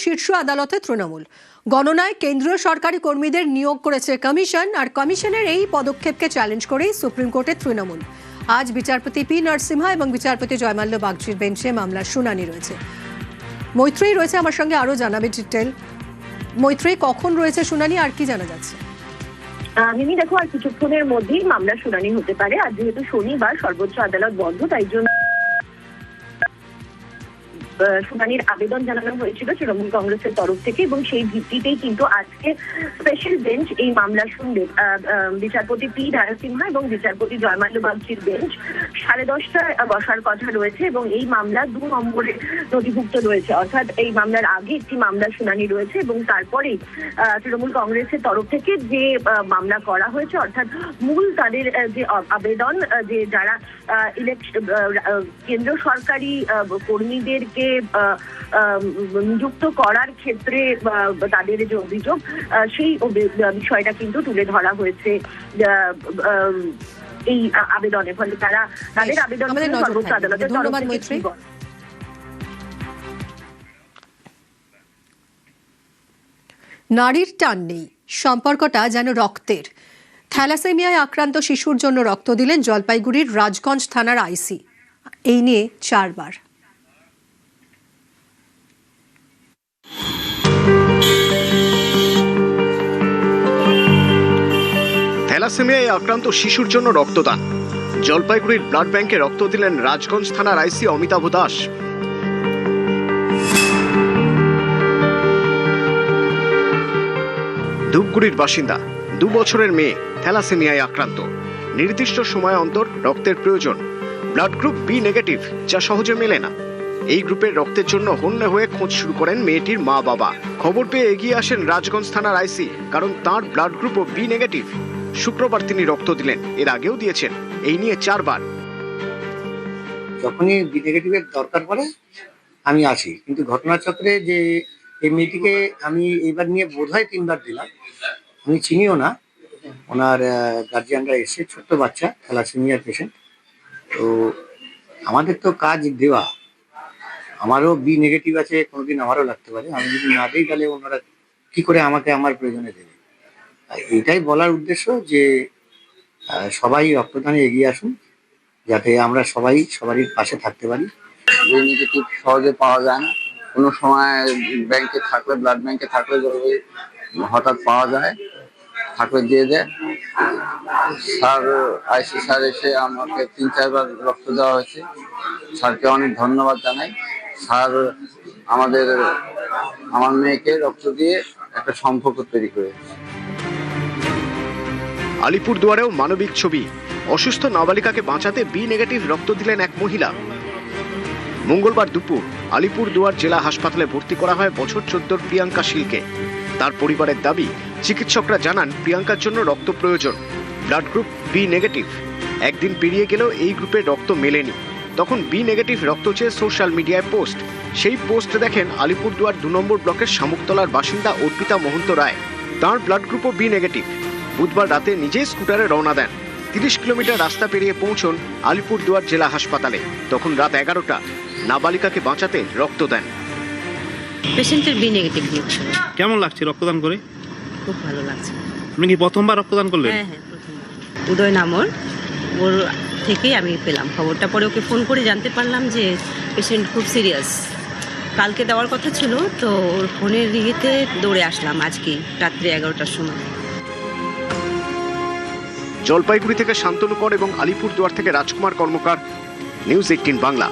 শীর্ষ আদালতে তৃণমূল। গণনায় কেন্দ্রীয় সরকারি কর্মীদের নিয়োগ করেছে কমিশন, আর কমিশনের এই পদক্ষেপকে চ্যালেঞ্জ করেই সুপ্রিম কোর্টে তৃণমূল। আজ বিচারপতি পি নরসিমহা এবং বিচারপতি জয়মাল্য বাগচির বেঞ্চে মামলার শুনানি রয়েছে। মৈত্রী রয়েছে আমার সঙ্গে, আরো জানাবে ডিটেল। মৈত্রী, কখন রয়েছে শুনানি আর কি জানা যাচ্ছে? মিমি, দেখো, আর কিছুক্ষণের মধ্যেই মামলার শুনানি হতে পারে। আর যেহেতু শনিবার সর্বোচ্চ আদালত বন্ধ, তাই জন্য শুনানির আবেদন জানানো হয়েছিল তৃণমূল কংগ্রেসের তরফ থেকে, এবং সেই ভিত্তিতেই কিন্তু আজকে স্পেশাল বেঞ্চ এই মামলা শুনবে। বিচারপতি পি নরসিমহা এবং বিচারপতি জয়মাল্য বাগচির বেঞ্চ 10:30টায় বসার কথা রয়েছে, এবং এই মামলা 2 নম্বরে নথিভুক্ত রয়েছে। অর্থাৎ এই মামলার আগে একটি মামলার শুনানি রয়েছে, এবং তারপরেই তৃণমূল কংগ্রেসের তরফ থেকে যে মামলা করা হয়েছে, অর্থাৎ মূল তাদের যে আবেদন, যে যারা কেন্দ্র সরকারি কর্মীদেরকে নিযুক্ত করার ক্ষেত্রে তাদের যে অভিযোগ, সেই বিষয়টা কিন্তু তুলে ধরা হয়েছে এই আবেদনে। ফলে তারা তাদের আবেদন সর্বোচ্চ আদালতের তরফ থেকে। নারীর টান নেই, সম্পর্কটা যেন রক্তের। থ্যালাসেমিয়ায় আক্রান্ত শিশুর জন্য রক্ত দিলেন জলপাইগুড়ির রাজগঞ্জ থানার আইসি। এই নিয়ে 4 বার। থ্যালাসেমিয়ায় আক্রান্ত শিশুর জন্য রক্তদান। জলপাইগুড়ির ব্লাড ব্যাংকে রক্ত দিলেন রাজগঞ্জ থানার আইসি অমিতাভ দাস। ধূপগুড়ির বাসিন্দা, 2 বছরের মেয়ে, থ্যালাসেমিয়ায় আক্রান্ত। নির্দিষ্ট সময় অন্তর রক্তের প্রয়োজন। ব্লাড গ্রুপ বি নেগেটিভ, যা সহজে মেলে না। এই গ্রুপের রক্তের জন্য হন্যে হয়ে খোঁজ শুরু করেন মেয়েটির মা বাবা। খবর পেয়ে এগিয়ে আসেন রাজগঞ্জ থানার আইসি, কারণ তার ব্লাড গ্রুপও বি নেগেটিভ। শুক্রবার তিনি রক্ত দিলেন, এর আগেও দিয়েছেন। এই নিয়ে 4 বার। যখনই বি নেগেটিভের দরকার পড়ে আমি আসি, কিন্তু ঘটনাচক্রে যে এই মেয়েটিকে আমি এইবার নিয়ে বোধহয় 3 বার দিলাম। আমি চিনিও না, ওনার গার্জিয়ানরা এসে, ছোট্ট বাচ্চা, থ্যালাসেমিয়ার পেশেন্ট। তো আমাদের তো কাজ দেওয়া, আমারও বি নেগেটিভ আছে, কোনোদিন আমারও লাগতে পারে। আমি যদি না দিই তাহলে ওনারা কি করে আমাকে আমার প্রয়োজনে দেবে? এইটাই বলার উদ্দেশ্য যে সবাই রক্তদানে এগিয়ে আসুন, যাতে আমরা সবাই সবারই পাশে থাকতে পারি। বি নেগেটিভ সহজে পাওয়া যায় না, কোনো সময় ব্যাংকে থাকলে, ব্লাড ব্যাংকে থাকলে হঠাৎ পাওয়া যায়, থাকলে দিয়ে দেয়। স্যার, আইসি স্যার এসে আমাকে 3-4 বার রক্ত দেওয়া হয়েছে। স্যারকে অনেক ধন্যবাদ জানাই। স্যার আমার মেয়েকে রক্ত দিয়ে একটা সম্পর্ক তৈরি করেছে। আলিপুরদুয়ারেও মানবিক ছবি। অসুস্থ নাবালিকাকে বাঁচাতে বি নেগেটিভ রক্ত দিলেন এক মহিলা। মঙ্গলবার দুপুর আলিপুরদুয়ার জেলা হাসপাতালে ভর্তি করা হয় বছর 14 প্রিয়াঙ্কা শীলকে। তার পরিবারের দাবি, চিকিৎসকরা জানান প্রিয়াঙ্কার জন্য রক্ত প্রয়োজন। Blood group B negative. একদিন পেরিয়ে গেলেও এই গ্রুপের রক্ত মেলেনি। তখন বি নেগেটিভ রক্ত চেয়ে সোশ্যাল মিডিয়ায় পোস্ট। সেই পোস্ট দেখেন আলিপুরদুয়ার 2 নম্বর ব্লকের শামুকতলার বাসিন্দা অর্পিতা মহন্ত রায়। তাঁর ব্লাড গ্রুপও বি নেগেটিভ। বুধবার রাতে নিজেই স্কুটারে রওনা দেন। 30 কিলোমিটার রাস্তা পেরিয়ে পৌঁছন আলিপুরদুয়ার জেলা হাসপাতালে। তখন রাত 11টা। নাবালিকাকে বাঁচাতে রক্ত দেন। পেশেন্টের বি নেগেটিভ গ্রুপ। কেমন লাগছে রক্তদান করে? খুব ভালো লাগছে। আপনি কি প্রথমবার রক্তদান করলেন? হ্যাঁ, প্রথমবার। উদয় নামর, ওর থেকেই আমি পেলাম খবরটা। পরে ওকে ফোন করে জানতে পারলাম যে পেশেন্ট খুব সিরিয়াস। কালকে দেওয়ার কথা ছিল, তো ওর ফোনের রিঙেতে দৌড়ে আসলাম আজকে রাত্রি 11টার সময়। জলপাইগুড়ি থেকে শান্তনু কর এবং আলিপুরদুয়ার থেকে রাজকুমার কর্মকার, নিউজ 18 বাংলা।